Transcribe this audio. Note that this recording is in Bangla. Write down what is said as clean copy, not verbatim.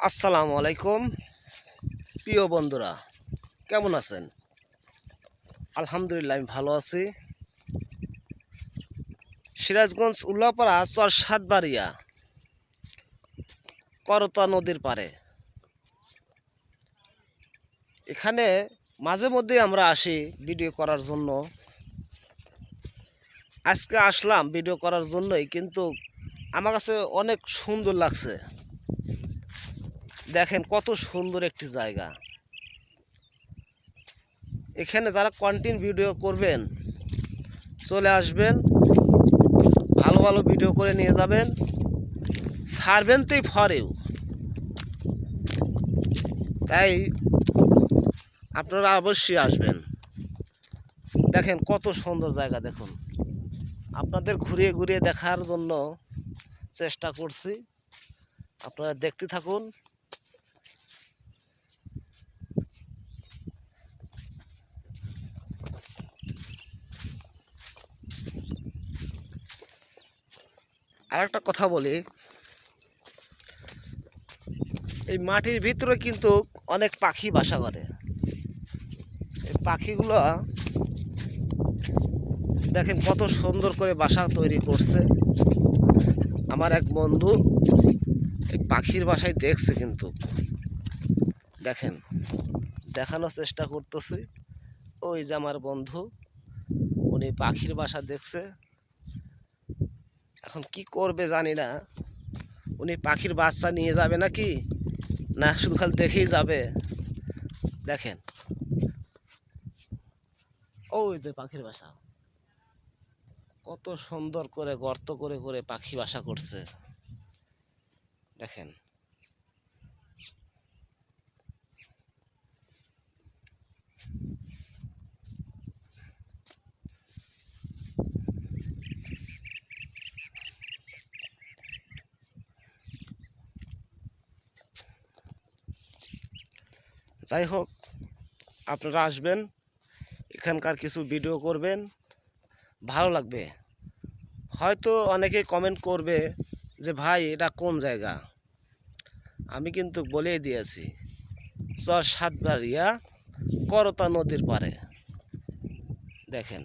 আসসালামু আলাইকুম প্রিয় বন্ধুরা, কেমন আছেন? আলহামদুলিল্লাহ আমি ভালো আছি। সিরাজগঞ্জ উল্লাপাড়া চর সাতবাড়িয়া করতা নদীর পাড়ে এখানে মাঝে মধ্যে আমরা আসি ভিডিও করার জন্য। আজকে আসলাম ভিডিও করার জন্যই, কিন্তু আমার কাছে অনেক সুন্দর লাগছে। দেখেন কত সুন্দর একটি জায়গা। এখানে যারা কন্টেন্ট ভিডিও করবেন চলে আসবেন, ভালো ভালো ভিডিও করে নিয়ে যাবেন, ছাড়বেন তাই ফরেও। তাই আপনারা অবশ্যই আসবেন। দেখেন কত সুন্দর জায়গা। দেখুন, আপনাদের ঘুরিয়ে ঘুরিয়ে দেখার জন্য চেষ্টা করছি, আপনারা দেখতে থাকুন। আর একটা কথা বলি, এই মাটির ভিতরে কিন্তু অনেক পাখি বাসা করে। এই পাখিগুলো দেখেন কত সুন্দর করে বাসা তৈরি করছে। আমার এক বন্ধু এই পাখির বাসায় দেখছে, কিন্তু দেখেন দেখানোর চেষ্টা করতেছি। ওই যে আমার বন্ধু, উনি পাখির বাসা দেখছে। এখন কি করবে জানি না, উনি পাখির বাচ্চা নিয়ে যাবে নাকি না শুধু খালি দেখেই যাবে। দেখেন ওই যে পাখির বাসা, কত সুন্দর করে গর্ত করে করে পাখি বাসা করছে। দেখেন যাই হোক, আপনারা আসবেন, এখানকার কিছু ভিডিও করবেন, ভালো লাগবে। হয়তো অনেকে কমেন্ট করবে যে ভাই এটা কোন জায়গা। আমি কিন্তু বলেই দিয়েছি, চর সাতবাড়িয়া করতা নদীর পাড়ে। দেখেন